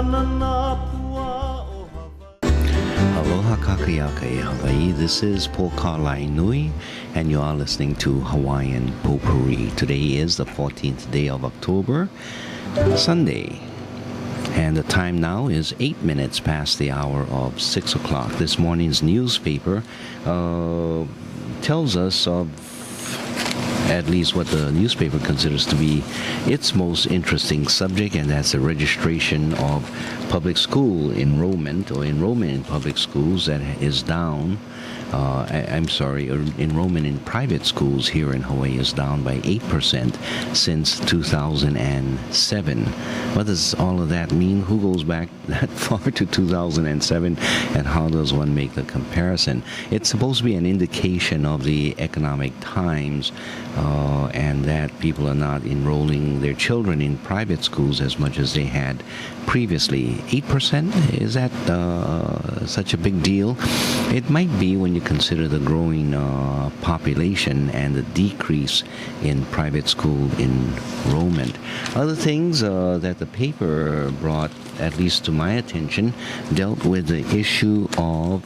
Aloha kakayaka Hawaii. This is Potpourri Nui, and you are listening to Hawaiian Potpourri. Today is the 14th day of October, Sunday. And the time now is 8 minutes past the hour of 6 o'clock. This morning's newspaper tells us of at least what the newspaper considers to be its most interesting subject, and that's the registration of public school enrollment, or enrollment in public schools that is down. Enrollment in private schools here in Hawaii is down by 8% since 2007. What does all of that mean? Who goes back that far to 2007, and how does one make the comparison? It's supposed to be an indication of the economic times, and that people are not enrolling their children in private schools as much as they had previously. 8%? Is that such a big deal? It might be when you consider the growing population and the decrease in private school enrollment. Other things that the paper brought, at least to my attention, dealt with the issue of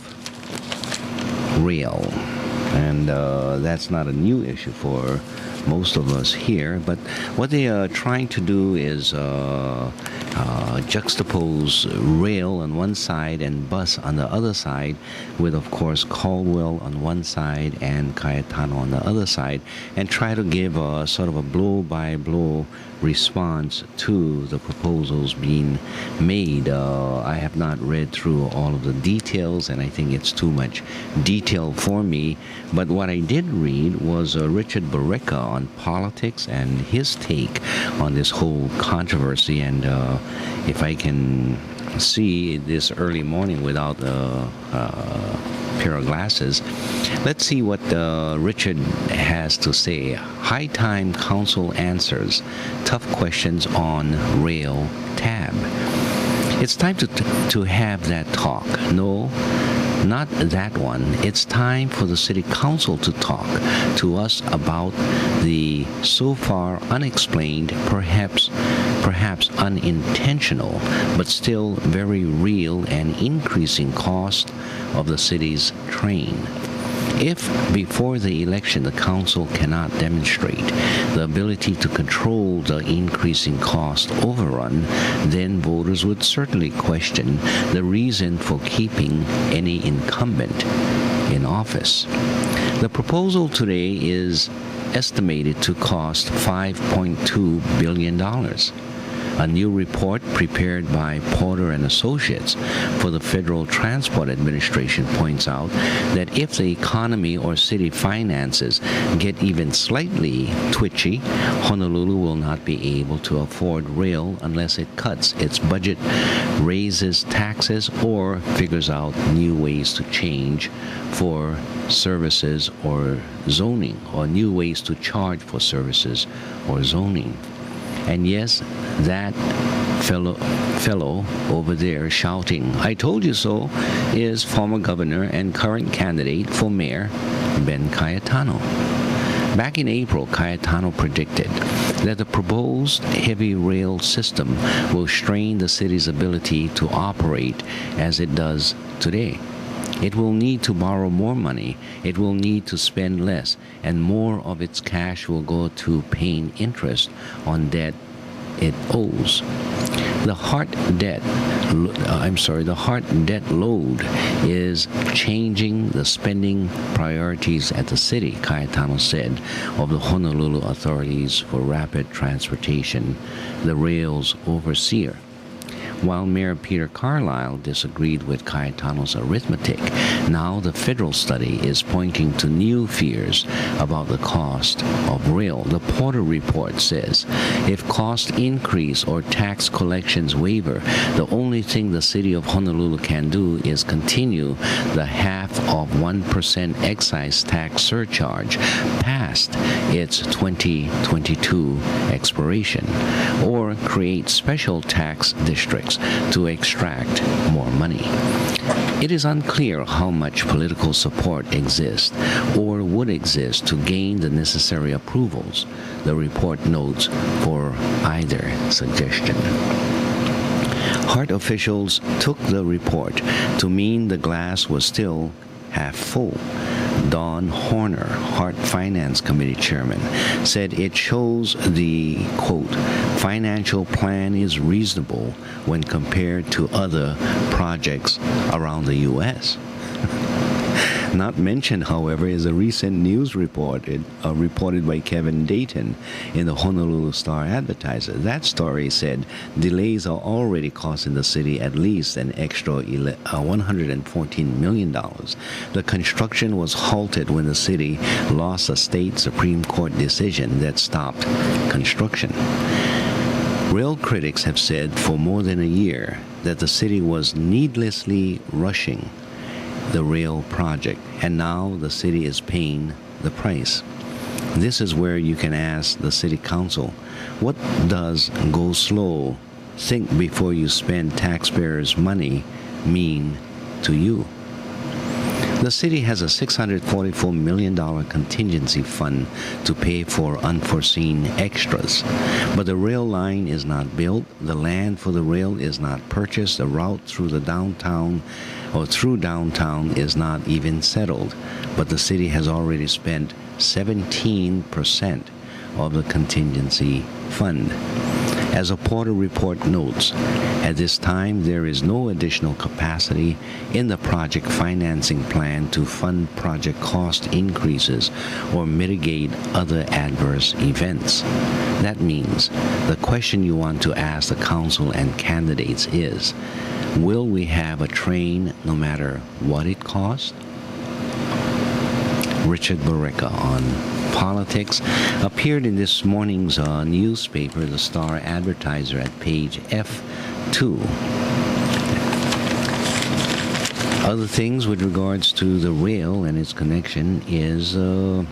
rail. And that's not a new issue for most of us here, but what they are trying to do is juxtapose rail on one side and bus on the other side, with, of course, Caldwell on one side and Cayetano on the other side, and try to give a sort of a blow-by-blow response to the proposals being made. I have not read through all of the details, and I think it's too much detail for me, but what I did read was Richard Barreca on politics and his take on this whole controversy. And if I can see this early morning without a pair of glasses, let's see what Richard has to say. High time council answers tough questions on rail tab. It's time to have that talk. No, not that one. It's time for the city council to talk to us about the so far unexplained, perhaps unintentional, but still very real and increasing cost of the city's train. If before the election the council cannot demonstrate the ability to control the increasing cost overrun, then voters would certainly question the reason for keeping any incumbent in office. The proposal today is estimated to cost $5.2 billion. A new report prepared by Porter and Associates for the Federal Transport Administration points out that if the economy or city finances get even slightly twitchy, Honolulu will not be able to afford rail unless it cuts its budget, raises taxes, or figures out new ways to change for services or zoning, or new ways to charge for services or zoning. And yes, that fellow over there shouting, "I told you so," is former governor and current candidate for mayor, Ben Cayetano. Back in April, Cayetano predicted that the proposed heavy rail system will strain the city's ability to operate as it does today. It will need to borrow more money, it will need to spend less, and more of its cash will go to paying interest on debt it owes. The hard debt load is changing the spending priorities at the city, Cayetano said of the Honolulu Authorities for Rapid Transportation, the rail's overseer. While Mayor Peter Carlisle disagreed with Cayetano's arithmetic, now the federal study is pointing to new fears about the cost of rail. The Porter report says if costs increase or tax collections waver, the only thing the city of Honolulu can do is continue the 0.5% excise tax surcharge past its 2022 expiration, or create special tax districts to extract more money. It is unclear how much political support exists or would exist to gain the necessary approvals, the report notes, for either suggestion. Hart officials took the report to mean the glass was still half full. Don Horner, Hart Finance Committee Chairman, said it shows the, quote, financial plan is reasonable when compared to other projects around the U.S. Not mentioned, however, is a recent news report reported by Kevin Dayton in the Honolulu Star-Advertiser. That story said delays are already costing the city at least an extra $114 million. The construction was halted when the city lost a state Supreme Court decision that stopped construction. Rail critics have said for more than a year that the city was needlessly rushing the rail project, and now the city is paying the price. This is where you can ask the city council, what does go slow, think before you spend taxpayers' money mean to you? The city has a $644 million contingency fund to pay for unforeseen extras. But the rail line is not built, the land for the rail is not purchased, the route through the downtown is not even settled. But the city has already spent 17% of the contingency fund. As a Porter report notes, at this time there is no additional capacity in the project financing plan to fund project cost increases or mitigate other adverse events. That means the question you want to ask the council and candidates is, will we have a train no matter what it costs? Richard Barreca on politics appeared in this morning's newspaper, the Star-Advertiser, at page F2. Other things with regards to the rail and its connection is the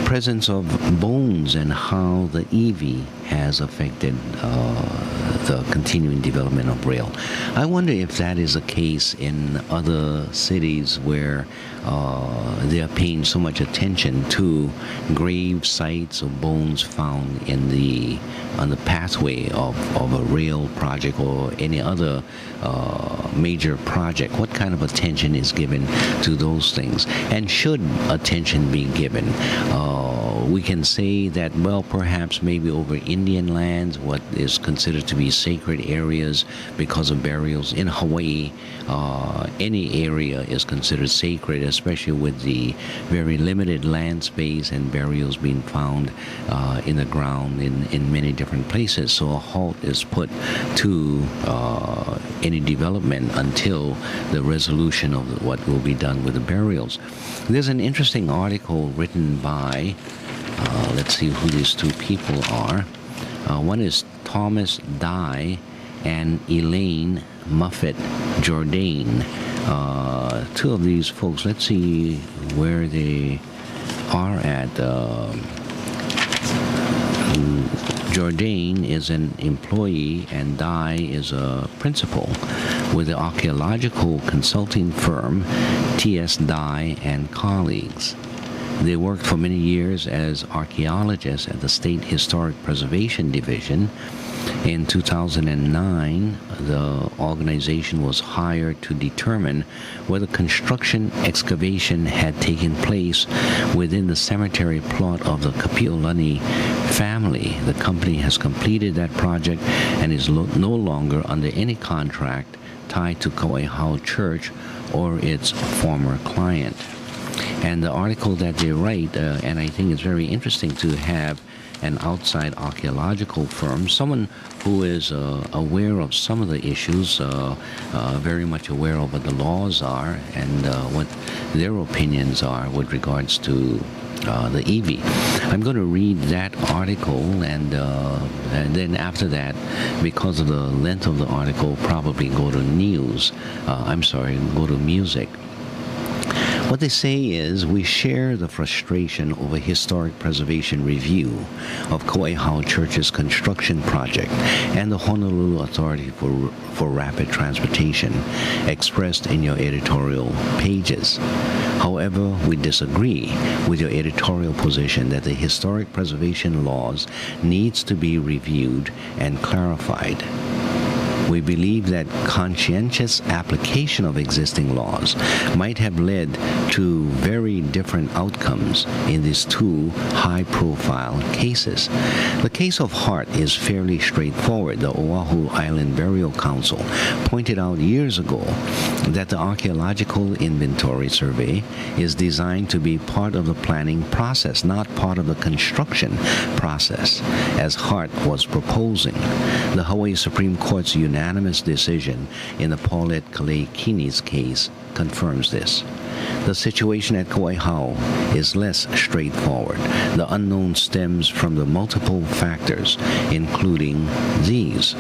presence of bones and how the EV has affected the continuing development of rail. I wonder if that is the case in other cities where they are paying so much attention to grave sites or bones found on the pathway of a rail project or any other major project. What kind of attention is given to those things? And should attention be given? We can say that, well, perhaps maybe over Indian lands, what is considered to be sacred areas because of burials. In Hawaii, any area is considered sacred, especially with the very limited land space and burials being found in the ground in many different places. So a halt is put to any development until the resolution of what will be done with the burials. There's an interesting article written by, let's see who these two people are. One is Thomas Dye and Elaine Muffet Jourdain. Two of these folks, let's see where they are at. Jourdain is an employee and Dye is a principal with the archaeological consulting firm T.S. Dye and Colleagues. They worked for many years as archaeologists at the State Historic Preservation Division. In 2009, the organization was hired to determine whether construction excavation had taken place within the cemetery plot of the Kapi'olani family. The company has completed that project and is no longer under any contract tied to Kauai Hau Church or its former client. And the article that they write, and I think it's very interesting to have an outside archaeological firm, someone who is aware of some of the issues, very much aware of what the laws are and what their opinions are with regards to the EV. I'm going to read that article, and then after that, because of the length of the article, probably go to go to music. What they say is, we share the frustration over historic preservation review of Kauai Hau Church's construction project and the Honolulu Authority for Rapid Transportation expressed in your editorial pages. However, we disagree with your editorial position that the historic preservation laws needs to be reviewed and clarified. We believe that conscientious application of existing laws might have led to very different outcomes in these two high-profile cases. The case of Hart is fairly straightforward. The Oahu Island Burial Council pointed out years ago that the archaeological inventory survey is designed to be part of the planning process, not part of the construction process, as Hart was proposing. The Hawaii Supreme Court's unanimous decision in the Paulette Kalei-Kini's case confirms this. The situation at Kauai Hau is less straightforward. The unknown stems from the multiple factors, including these.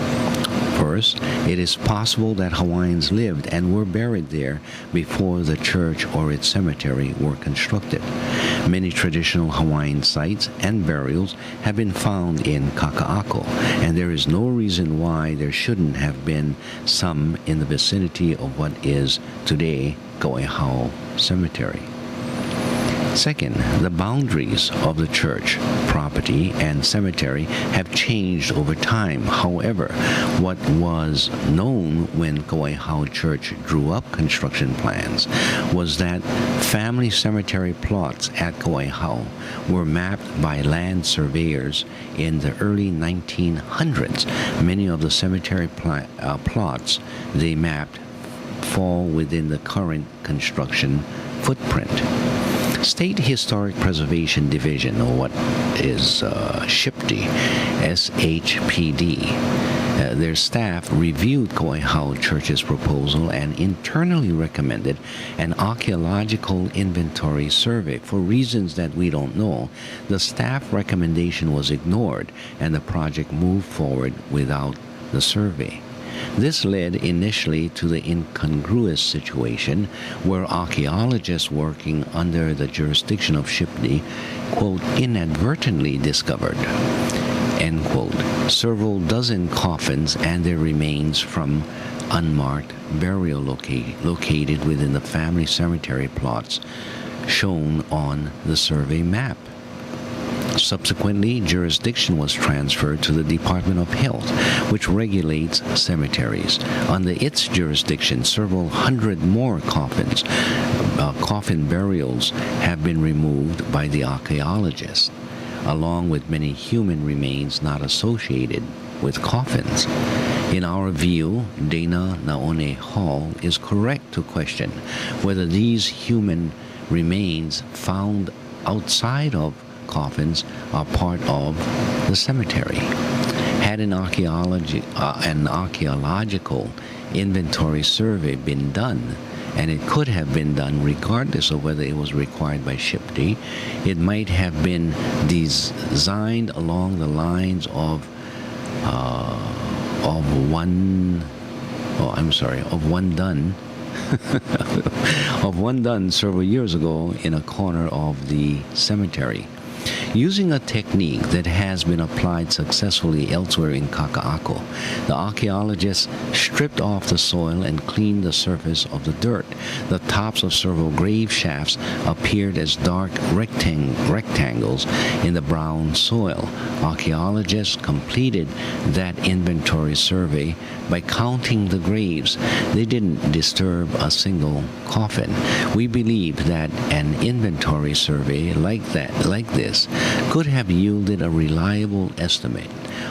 First, it is possible that Hawaiians lived and were buried there before the church or its cemetery were constructed. Many traditional Hawaiian sites and burials have been found in Kaka'ako, and there is no reason why there shouldn't have been some in the vicinity of what is today Kauai Hau Cemetery. Second, the boundaries of the church, property, and cemetery have changed over time. However, what was known when Kauai Hau Church drew up construction plans was that family cemetery plots at Kauai Hau were mapped by land surveyors in the early 1900s. Many of the cemetery plots they mapped fall within the current construction footprint. State Historic Preservation Division, or what is SHPD, SHPD, their staff reviewed Kauai Hau Church's proposal and internally recommended an archaeological inventory survey. For reasons that we don't know, the staff recommendation was ignored and the project moved forward without the survey. This led initially to the incongruous situation where archaeologists working under the jurisdiction of SHPD, quote, inadvertently discovered, end quote, several dozen coffins and their remains from unmarked burial located within the family cemetery plots shown on the survey map. Subsequently, jurisdiction was transferred to the Department of Health, which regulates cemeteries. Under its jurisdiction, several hundred more coffin burials have been removed by the archaeologists, along with many human remains not associated with coffins. In our view, Dana Naone Hall is correct to question whether these human remains found outside of coffins are part of the cemetery. Had an archaeological inventory survey been done, and it could have been done regardless of whether it was required by SHPD, it might have been designed along the lines of one done several years ago in a corner of the cemetery. Using a technique that has been applied successfully elsewhere in Kaka'ako, the archaeologists stripped off the soil and cleaned the surface of the dirt. The tops of several grave shafts appeared as dark rectangles in the brown soil. Archaeologists completed that inventory survey by counting the graves. They didn't disturb a single coffin. We believe that an inventory survey like this could have yielded a reliable estimate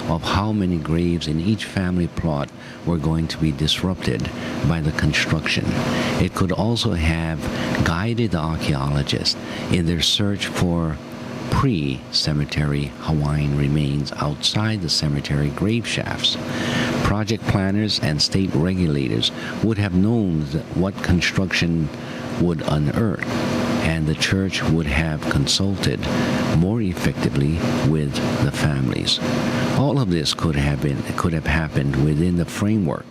of how many graves in each family plot were going to be disrupted by the construction. It could also have guided the archaeologists in their search for pre-cemetery Hawaiian remains outside the cemetery grave shafts. Project planners and state regulators would have known what construction would unearth, and the church would have consulted more effectively with the families. All of this could have happened within the framework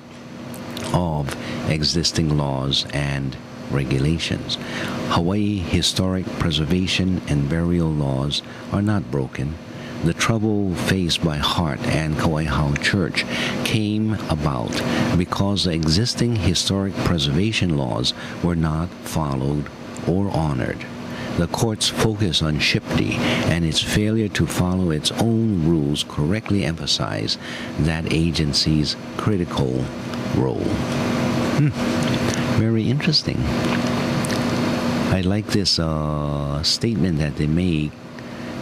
of existing laws and regulations. Hawaii historic preservation and burial laws are not broken. The trouble faced by Hart and Kauai Hau Church came about because the existing historic preservation laws were not followed or honored. The court's focus on SHPD and its failure to follow its own rules correctly emphasize that agency's critical role. Very interesting. I like this statement that they make,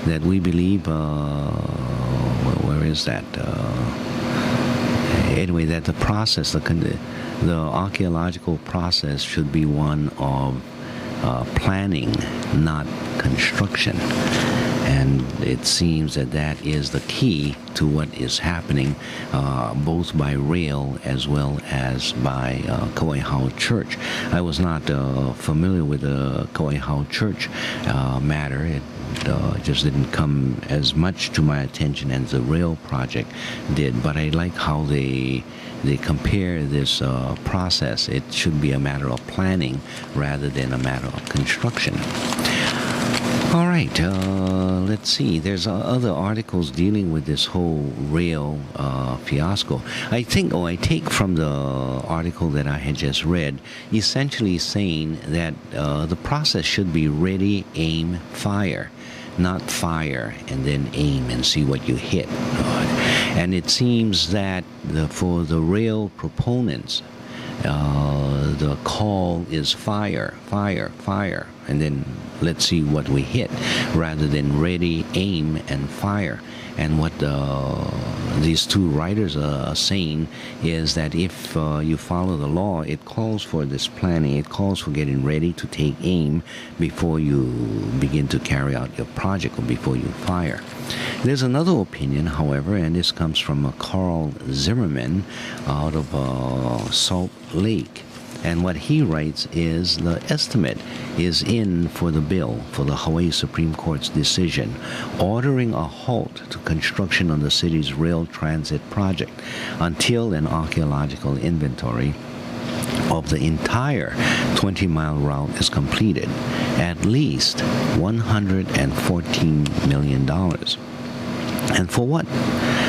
that we believe, where is that? Anyway, that the process, the archaeological process should be one of planning, not construction. And it seems that that is the key to what is happening, both by rail as well as by Kauai Hau Church. I was not familiar with the Kauai Hau Church matter. It just didn't come as much to my attention as the rail project did. But I like how they compare this process. It should be a matter of planning rather than a matter of construction. All right, let's see. There's other articles dealing with this whole rail fiasco. I take from the article that I had just read, essentially saying that the process should be ready, aim, fire, not fire and then aim and see what you hit. And it seems that for the rail proponents, the call is fire, fire, fire, and then let's see what we hit, rather than ready, aim, and fire. And what these two writers are saying is that if you follow the law, it calls for this planning, it calls for getting ready to take aim before you begin to carry out your project or before you fire. There's another opinion, however, and this comes from Carl Zimmerman out of Salt Lake. And what he writes is the estimate is in for the bill for the Hawaii Supreme Court's decision ordering a halt to construction on the city's rail transit project until an archaeological inventory of the entire 20-mile route is completed, at least $114 million. And for what?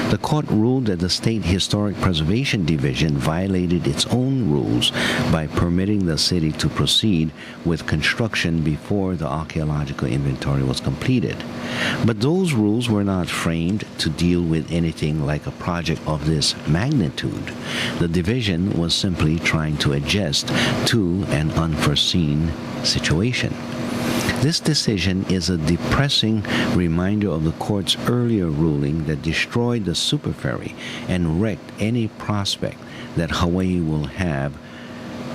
The court ruled that the State Historic Preservation Division violated its own rules by permitting the city to proceed with construction before the archaeological inventory was completed. But those rules were not framed to deal with anything like a project of this magnitude. The division was simply trying to adjust to an unforeseen situation. This decision is a depressing reminder of the court's earlier ruling that destroyed the super ferry and wrecked any prospect that Hawaii will have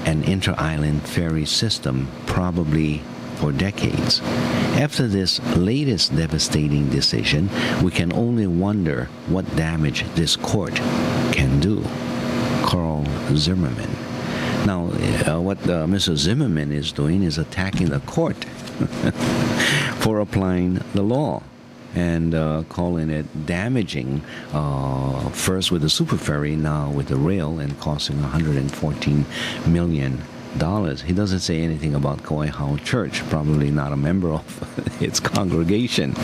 an inter-island ferry system, probably for decades. After this latest devastating decision, we can only wonder what damage this court can do. Carl Zimmerman. Now, what Mr. Zimmerman is doing is attacking the court for applying the law and calling it damaging, first with the super ferry, now with the rail, and costing $114 million. He doesn't say anything about Kauai Hau Church, probably not a member of its congregation.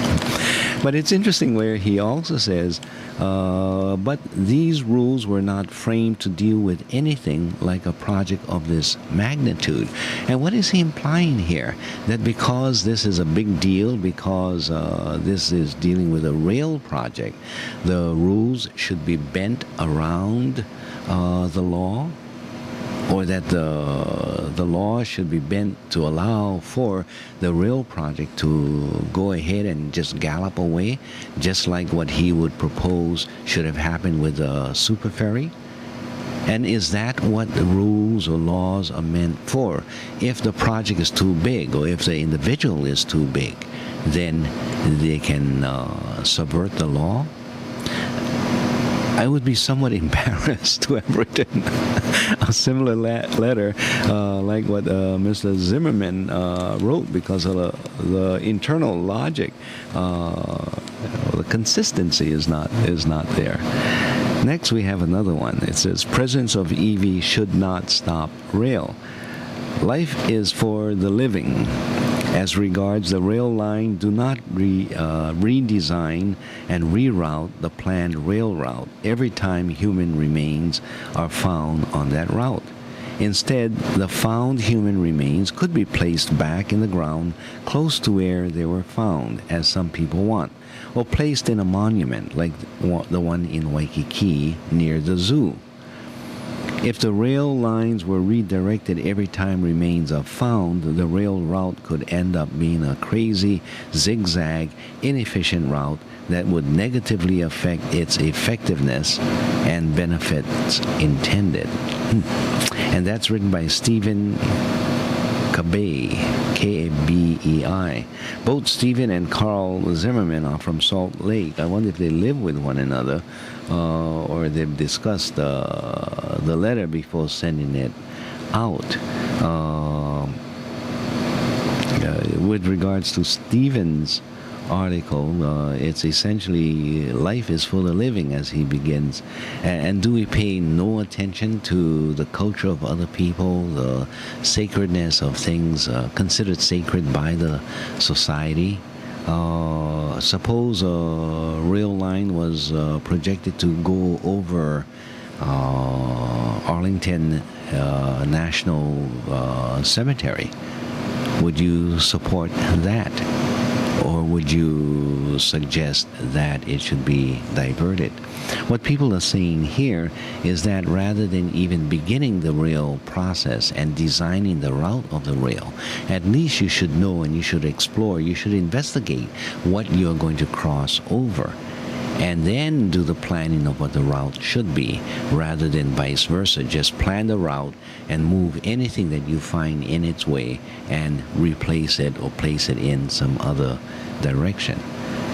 But it's interesting where he also says, but these rules were not framed to deal with anything like a project of this magnitude. And what is he implying here? That because this is a big deal, because this is dealing with a rail project, the rules should be bent around the law? Or that the law should be bent to allow for the rail project to go ahead and just gallop away, just like what he would propose should have happened with the super ferry? And is that what the rules or laws are meant for? If the project is too big, or if the individual is too big, then they can subvert the law? I would be somewhat embarrassed to have written a similar letter like what Mr. Zimmerman wrote, because of the internal logic, the consistency is not there. Next, we have another one. It says, presence of EV should not stop rail. Life is for the living. As regards the rail line, do not redesign and reroute the planned rail route every time human remains are found on that route. Instead, the found human remains could be placed back in the ground close to where they were found, as some people want, or placed in a monument like the one in Waikiki near the zoo. If the rail lines were redirected every time remains are found, the rail route could end up being a crazy, zigzag, inefficient route that would negatively affect its effectiveness and benefits intended. And that's written by Stephen Kabei, K-A-B-E-I. Both Stephen and Carl Zimmerman are from Salt Lake. I wonder if they live with one another or they've discussed the letter before sending it out. With regards to Stephen's article, it's essentially life is for the living, as he begins. And do we pay no attention to the culture of other people, the sacredness of things considered sacred by the society? Suppose a rail line was projected to go over Arlington National Cemetery. Would you support that? Or would you suggest that it should be diverted? What people are saying here is that rather than even beginning the rail process and designing the route of the rail, at least you should know and you should explore, you should investigate what you're going to cross over, and then do the planning of what the route should be, rather than vice versa. Just plan the route and move anything that you find in its way and replace it or place it in some other direction.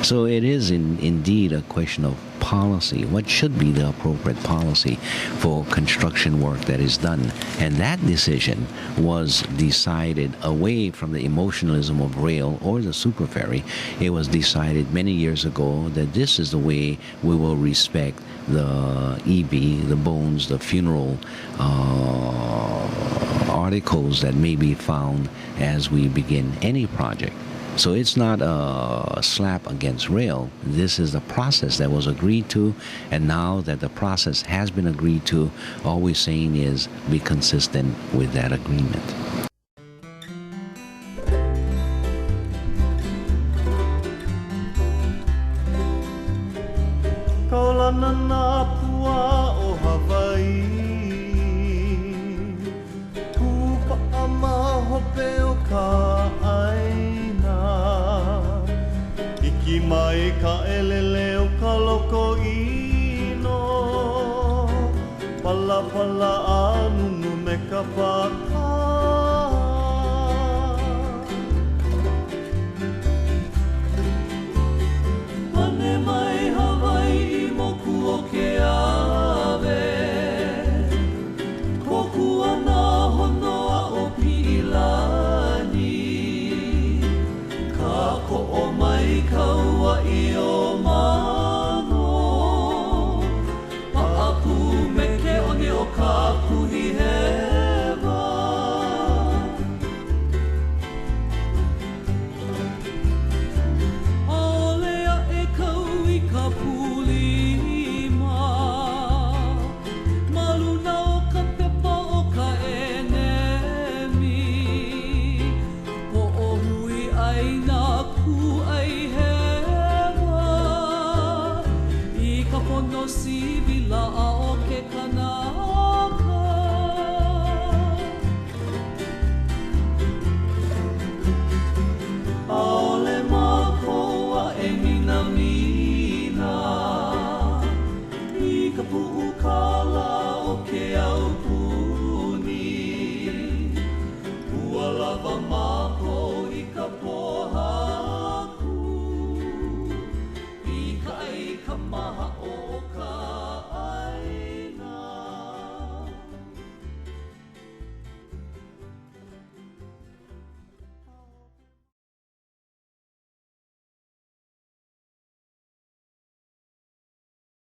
So it is indeed a question of policy. What should be the appropriate policy for construction work that is done? And that decision was decided away from the emotionalism of rail or the super ferry. It was decided many years ago that this is the way we will respect the EB, the bones, the funeral articles that may be found as we begin any project. So it's not a slap against rail. This is the process that was agreed to, and now that the process has been agreed to, all we're saying is be consistent with that agreement. Kaulana na pua o Hawaii, kupa ama hope o ka aina, iki mai ka elele o ka loko ino, pala pala anunu me ka paka. Pane mai Hawaii moku o ke ave, koku ana honoa o Pilani, ka ko'o mai kaua I o mano, pa'apu me ke one o ka kuhi hewa. Aolea e kau I ka pulima, maluna o ka pepa o ka enemi, po'ohui ai nā ku ai hewa, I ka pono sivila a o ke kanaka. Aole makoa e minamina, I ka pu'ukala o ke aupuni, ua lava mako I ka pohaku, I ka ai ka maha